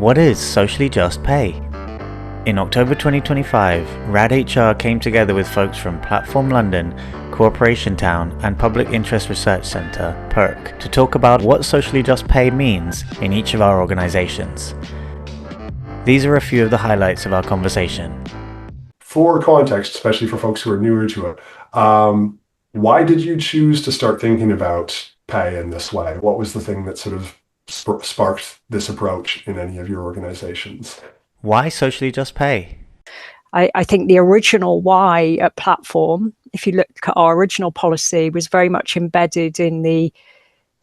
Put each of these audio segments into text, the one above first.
What is socially just pay? In October 2025, RadHR came together with folks from Platform London, Cooperation Town and Public Interest Research Centre, PIRC, to talk about what socially just pay means in each of our organisations. These are a few of the highlights of our conversation. For context, especially for folks who are newer to it, why did you choose to start thinking about pay in this way? What was the thing that sort of sparked this approach in any of your organizations? Why socially just pay? I think the original why at Platform, if you look at our original policy, was very much embedded in the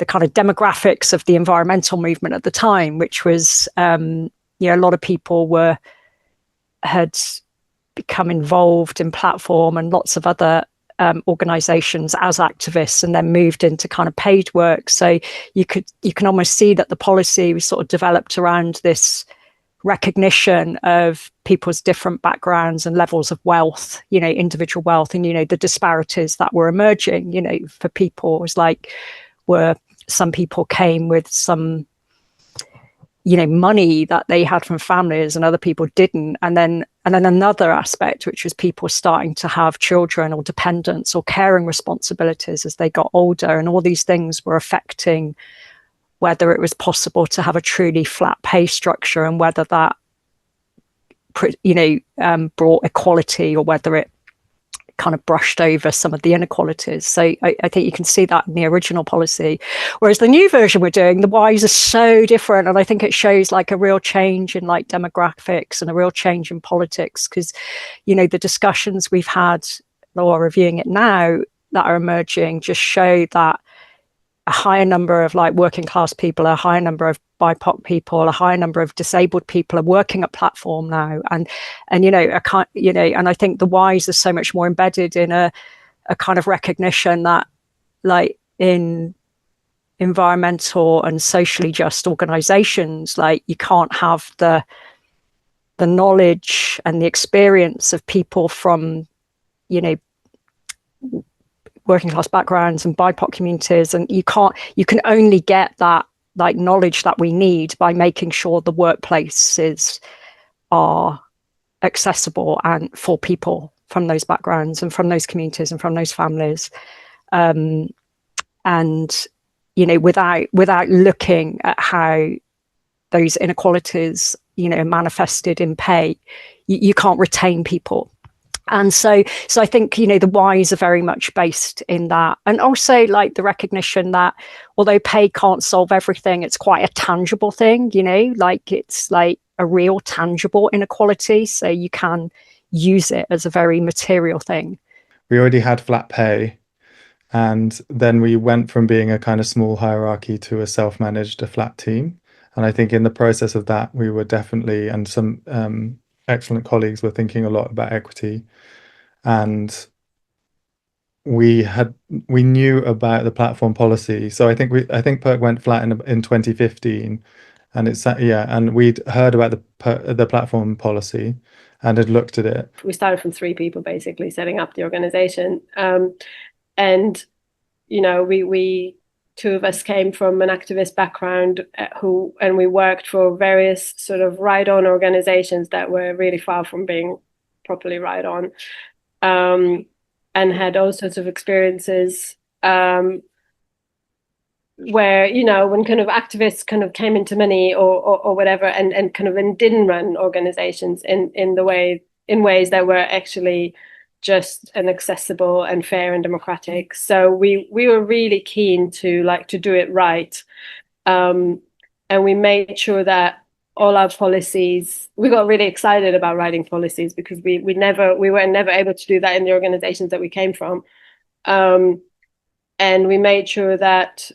kind of demographics of the environmental movement at the time, which was, a lot of people had become involved in Platform and lots of other organizations as activists, and then moved into kind of paid work. So you can almost see that the policy was sort of developed around this recognition of people's different backgrounds and levels of wealth, individual wealth, and the disparities that were emerging. For people, it was like where some people came with some money that they had from families and other people didn't, and then another aspect, which was people starting to have children or dependents or caring responsibilities as they got older, and all these things were affecting whether it was possible to have a truly flat pay structure, and whether that brought equality, or whether it kind of brushed over some of the inequalities. So I think you can see that in the original policy. Whereas the new version we're doing, the whys are so different. And I think it shows like a real change in like demographics and a real change in politics, because, the discussions we've had, or reviewing it now, that are emerging just show that a higher number of like working class people, a higher number of BIPOC people, a higher number of disabled people are working at Platform now, and and I think the whys are so much more embedded in a kind of recognition that, like, in environmental and socially just organizations, like, you can't have the knowledge and the experience of people from working class backgrounds and BIPOC communities, and you can only get that like knowledge that we need by making sure the workplaces are accessible and for people from those backgrounds and from those communities and from those families, and without looking at how those inequalities manifested in pay, you can't retain people. And so I think, the whys are very much based in that. And also like the recognition that although pay can't solve everything, it's quite a tangible thing, like it's like a real tangible inequality. So you can use it as a very material thing. We already had flat pay. And then we went from being a kind of small hierarchy to a self-managed, a flat team. And I think in the process of that, we were definitely, and some excellent colleagues were thinking a lot about equity, and we knew about the Platform policy. So I think PIRC went flat in 2015, and and we'd heard about the Platform policy and had looked at it. We started from 3 people basically setting up the organization, and we 2 of us came from an activist background, and we worked for various sort of right-on organizations that were really far from being properly right-on, and had all sorts of experiences where, when kind of activists kind of came into money or whatever, and didn't run organizations in ways that were actually just and accessible and fair and democratic. So we were really keen to do it right, and we made sure that all our policies, we got really excited about writing policies, because we were never able to do that in the organizations that we came from, and we made sure that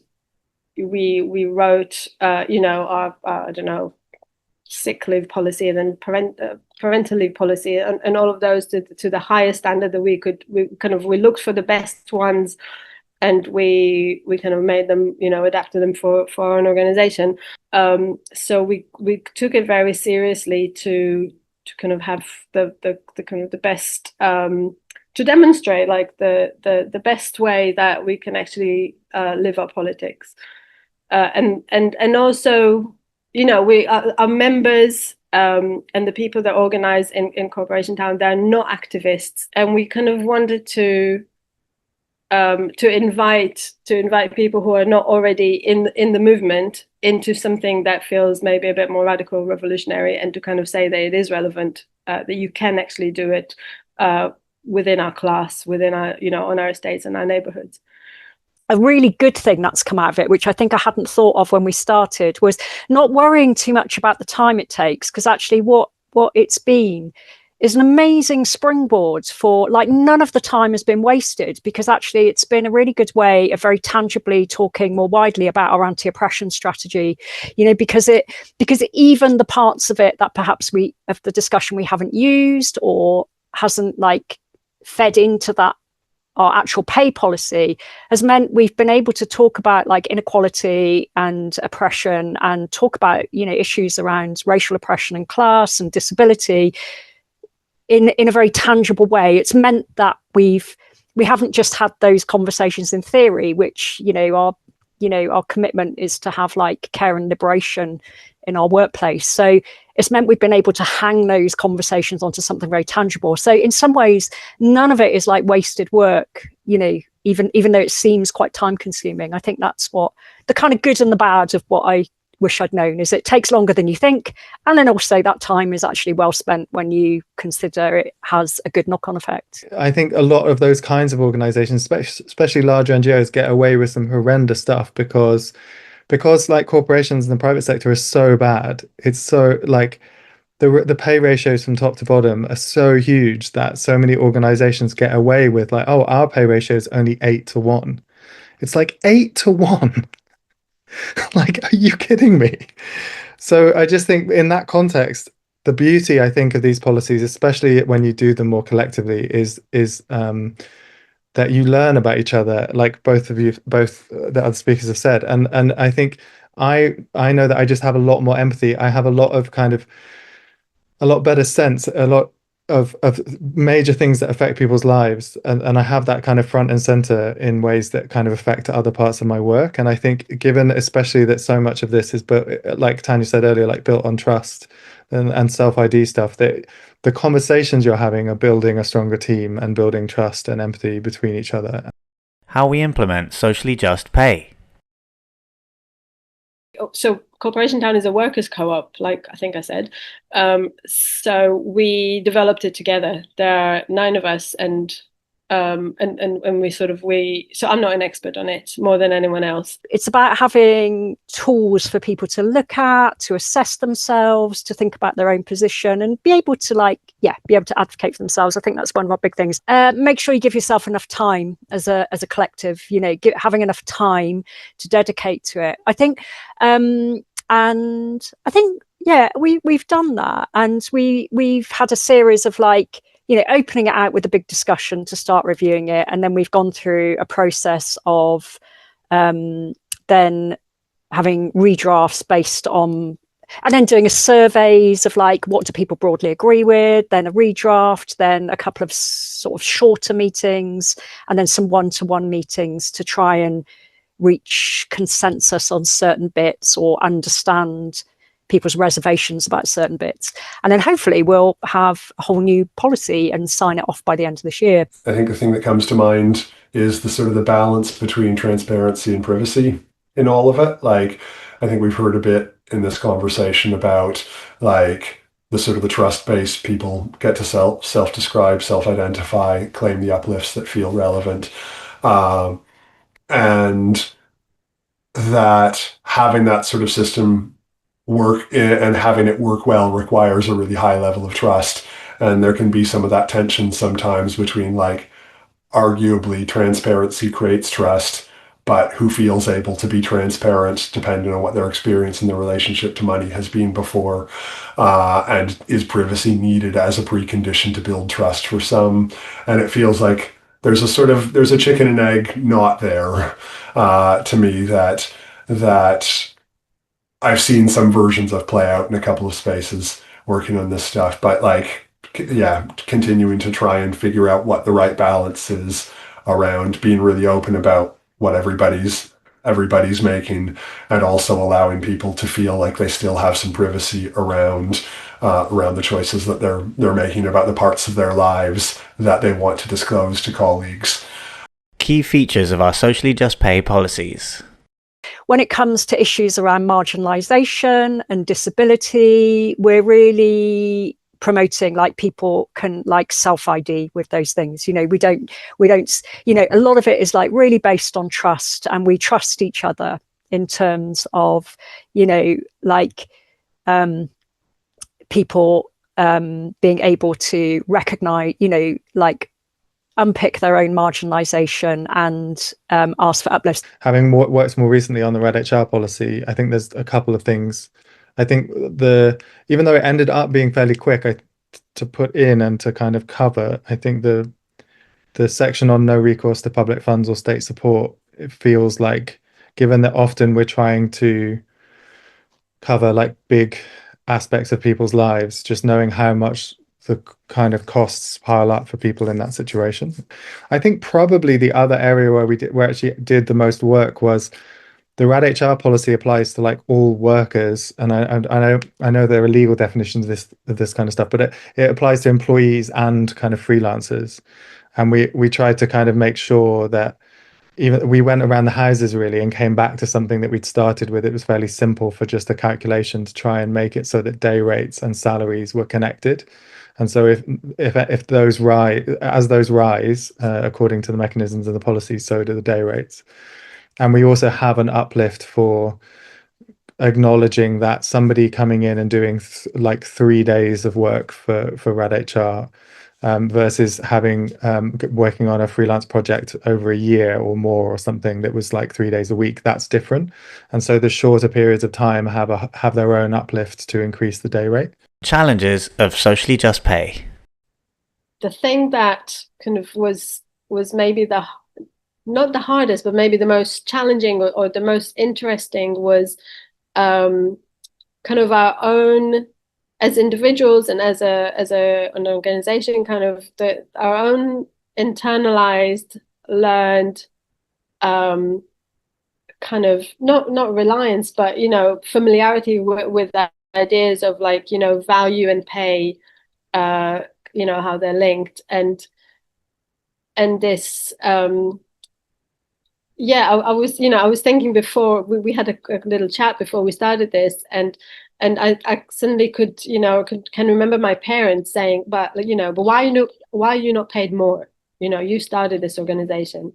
we wrote our sick leave policy, and then parental leave policy, and all of those to the highest standard that we looked for the best ones, and we kind of made them, adapted them for an organization. So we took it very seriously to kind of have the kind of the best, to demonstrate like the best way that we can actually live our politics, and also our members and the people that organize in Corporation Town, they're not activists, and we kind of wanted to invite people who are not already in the movement into something that feels maybe a bit more radical, revolutionary, and to kind of say that it is relevant, that you can actually do it within our class, within our, on our estates and our neighborhoods. A really good thing that's come out of it, which I think I hadn't thought of when we started, was not worrying too much about the time it takes, because actually what it's been is an amazing springboard for, like, none of the time has been wasted, because actually it's been a really good way of very tangibly talking more widely about our anti-oppression strategy, because even the parts of it that perhaps of the discussion we haven't used or hasn't like fed into that our actual pay policy has meant we've been able to talk about like inequality and oppression, and talk about issues around racial oppression and class and disability in a very tangible way. It's meant that we haven't just had those conversations in theory, which our commitment is to have like care and liberation in our workplace. So it's meant we've been able to hang those conversations onto something very tangible. So in some ways, none of it is like wasted work, even though it seems quite time consuming. I think that's what the kind of good and the bad of what I wish I'd known is it takes longer than you think. And then also that time is actually well spent when you consider it has a good knock-on effect. I think a lot of those kinds of organizations, especially larger NGOs, get away with some horrendous stuff because like corporations in the private sector are so bad. It's so like the pay ratios from top to bottom are so huge that so many organizations get away with like, oh, our pay ratio is only 8-1. It's like 8-1. Like, are you kidding me? So I just think in that context, the beauty, I think, of these policies, especially when you do them more collectively, is that you learn about each other, like both the other speakers have said. And I think I know that I just have a lot more empathy. I have a lot better sense, a lot of major things that affect people's lives, and I have that kind of front and center in ways that kind of affect other parts of my work. And I think, given especially that so much of this is built, like Tanya said earlier, like built on trust and self-ID stuff, that the conversations you're having are building a stronger team and building trust and empathy between each other. How we implement socially just pay. So Corporation Town is a workers' co-op, like I think I said. So we developed it together. There are 9 of us, and so I'm not an expert on it more than anyone else. It's about having tools for people to look at, to assess themselves, to think about their own position, and be able to be able to advocate for themselves. I think that's one of our big things. Make sure you give yourself enough time as a collective, having enough time to dedicate to it. I think, and I think, we've done that, and we've had a series of opening it out with a big discussion to start reviewing it. And then we've gone through a process of then having redrafts based on, and then doing a surveys of what do people broadly agree with, then a redraft, then a couple of sort of shorter meetings, and then some one-to-one meetings to try and reach consensus on certain bits or understand people's reservations about certain bits. And then hopefully we'll have a whole new policy and sign it off by the end of this year. I think the thing that comes to mind is the balance between transparency and privacy in all of it. I think we've heard a bit in this conversation about the trust-based people get to self-describe, self-identify, claim the uplifts that feel relevant. And that having that sort of system work and having it work well requires a really high level of trust. And there can be some of that tension sometimes between arguably transparency creates trust, but who feels able to be transparent depending on what their experience in the relationship to money has been before, and is privacy needed as a precondition to build trust for some. And it feels like there's a chicken and egg knot there, to me, that I've seen some versions of play out in a couple of spaces working on this stuff, but continuing to try and figure out what the right balance is around being really open about what everybody's everybody's making, and also allowing people to feel like they still have some privacy around the choices that they're making about the parts of their lives that they want to disclose to colleagues. Key features of our socially just pay policies. When it comes to issues around marginalisation and disability, we're really promoting like people can like self-ID with those things. We don't, a lot of it is like really based on trust, and we trust each other in terms of, like people being able to recognize, like unpick their own marginalisation and ask for uplifts. Having worked more recently on the RadHR policy, I think there's a couple of things. I think even though it ended up being fairly quick to put in and to kind of cover, I think the section on no recourse to public funds or state support, it feels like, given that often we're trying to cover like big aspects of people's lives, just knowing how much the kind of costs pile up for people in that situation. I think probably the other area where we actually did the most work was the RadHR policy applies to like all workers, and I know there are legal definitions of this kind of stuff, but it applies to employees and kind of freelancers. And we tried to kind of make sure that even we went around the houses really and came back to something that we'd started with. It was fairly simple for just a calculation to try and make it so that day rates and salaries were connected. And so if those rise, according to the mechanisms of the policy, so do the day rates. And we also have an uplift for acknowledging that somebody coming in and doing like 3 days of work for RadHR versus having working on a freelance project over a year or more or something that was like 3 days a week, that's different. And so the shorter periods of time have their own uplift to increase the day rate. Challenges of socially just pay. The thing that kind of was maybe not the hardest, but maybe the most challenging or the most interesting was kind of our own, as individuals and as an organization, kind of our own internalized, learned kind of not reliance, but familiarity with that ideas of like value and pay, how they're linked, and this I was thinking before we had a little chat before we started this, and I suddenly can remember my parents saying, but why are you not paid more? You started this organization.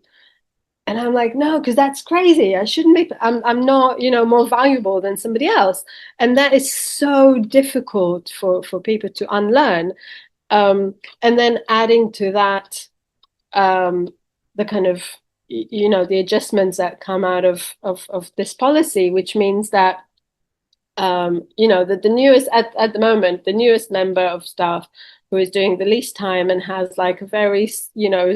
And I'm like, no, because that's crazy. I shouldn't be. I'm not, more valuable than somebody else. And that is so difficult for people to unlearn. And then adding to that, the kind of, the adjustments that come out of this policy, which means that, the newest at the moment, the newest member of staff who is doing the least time and has like a very, is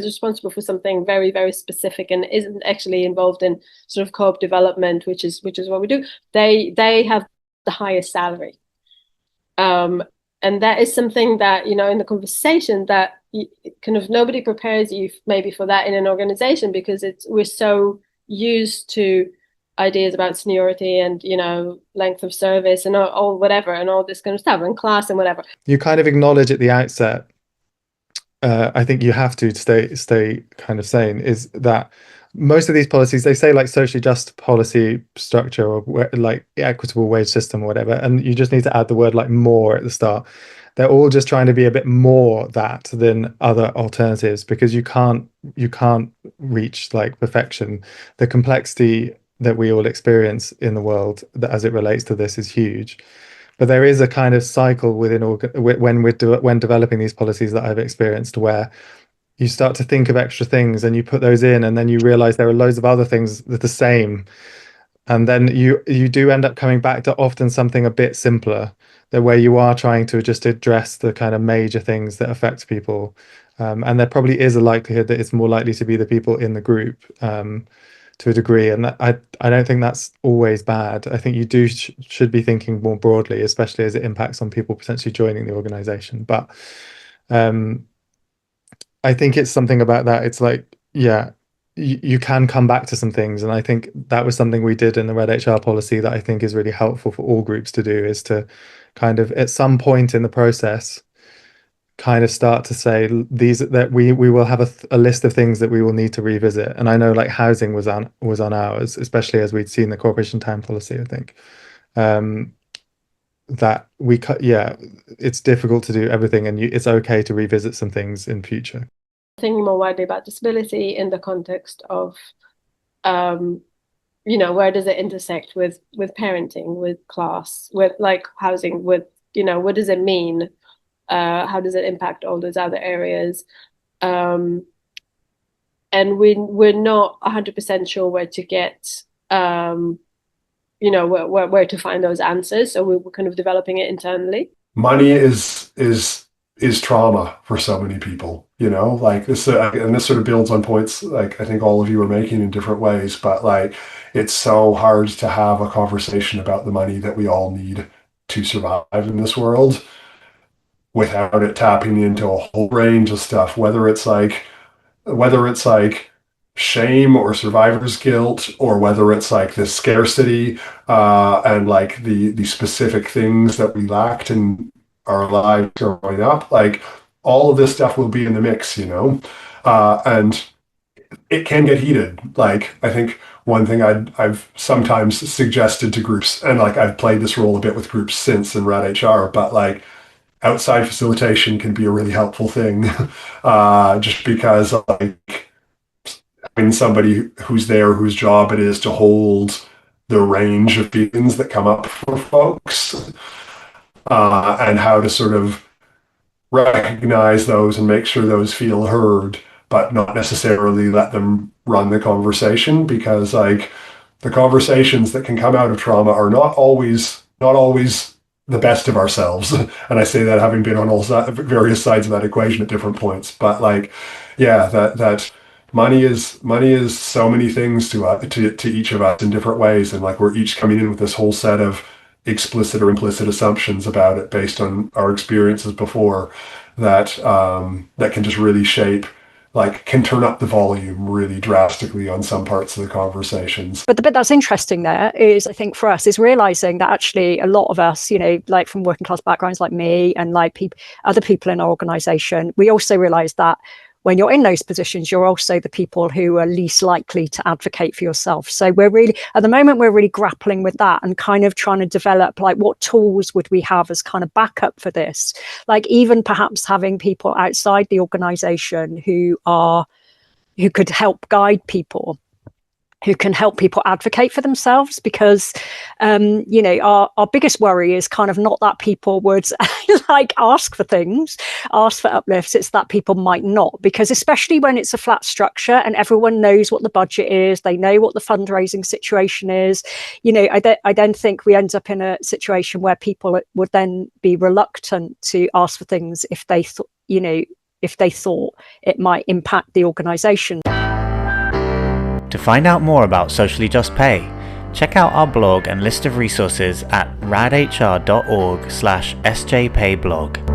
responsible for something very, very specific and isn't actually involved in sort of co-op development, which is what we do. They have the highest salary. And that is something that, in the conversation that kind of nobody prepares you maybe for that in an organization, because we're so used to ideas about seniority and length of service and all whatever and all this kind of stuff and class and whatever. You kind of acknowledge at the outset, I think you have to stay kind of sane, is that most of these policies, they say like socially just policy structure or like equitable wage system or whatever, and you just need to add the word like more at the start. They're all just trying to be a bit more that than other alternatives, because you can't reach like perfection. The complexity that we all experience in the world that as it relates to this is huge. But there is a kind of cycle when developing these policies that I've experienced, where you start to think of extra things and you put those in, and then you realize there are loads of other things that are the same. And then you do end up coming back to often something a bit simpler, that where you are trying to just address the kind of major things that affect people. And there probably is a likelihood that it's more likely to be the people in the group to a degree. And I don't think that's always bad. I think you should be thinking more broadly, especially as it impacts on people potentially joining the organization. But I think it's something about that. It's like, yeah, you can come back to some things, and I think that was something we did in the RadHR policy that I think is really helpful for all groups to do, is to kind of at some point in the process kind of start to say these, that we will have a list of things that we will need to revisit. And I know like housing was on ours, especially as we'd seen the corporation town policy, I think, that it's difficult to do everything, and it's okay to revisit some things in future. Thinking more widely about disability in the context of, where does it intersect with parenting, with class, with like housing, with, what does it mean? How does it impact all those other areas? And we're not 100% sure where to get, where to find those answers. So we're kind of developing it internally. Money is trauma for so many people, like this, and this sort of builds on points like I think all of you are making in different ways, but like it's so hard to have a conversation about the money that we all need to survive in this world without it tapping into a whole range of stuff, whether it's like shame or survivor's guilt, or whether it's like this scarcity and like the specific things that we lacked in our lives growing up. Like all of this stuff will be in the mix, and it can get heated. Like I think one thing I've sometimes suggested to groups, and like I've played this role a bit with groups since in RadHR, but like outside facilitation can be a really helpful thing, just because like having somebody who's there, whose job it is to hold the range of feelings that come up for folks, and how to sort of recognize those and make sure those feel heard, but not necessarily let them run the conversation, because like the conversations that can come out of trauma are not always the best of ourselves. And I say that having been on all various sides of that equation at different points. But like, yeah, that money is so many things to each of us in different ways. And like, we're each coming in with this whole set of explicit or implicit assumptions about it based on our experiences before that can just really shape, like can turn up the volume really drastically on some parts of the conversations. But the bit that's interesting there is, I think for us, is realizing that actually a lot of us, like from working class backgrounds like me and like other people in our organization, we also realize that when you're in those positions, you're also the people who are least likely to advocate for yourself. So we're really, at the moment, we're really grappling with that and kind of trying to develop like what tools would we have as kind of backup for this? Like even perhaps having people outside the organization who could help guide people, who can help people advocate for themselves, because, our biggest worry is kind of not that people would like ask for things, ask for uplifts. It's that people might not, because especially when it's a flat structure and everyone knows what the budget is, they know what the fundraising situation is. I then think we end up in a situation where people would then be reluctant to ask for things if they thought it might impact the organization. To find out more about socially just pay, check out our blog and list of resources at radhr.org/sjpayblog.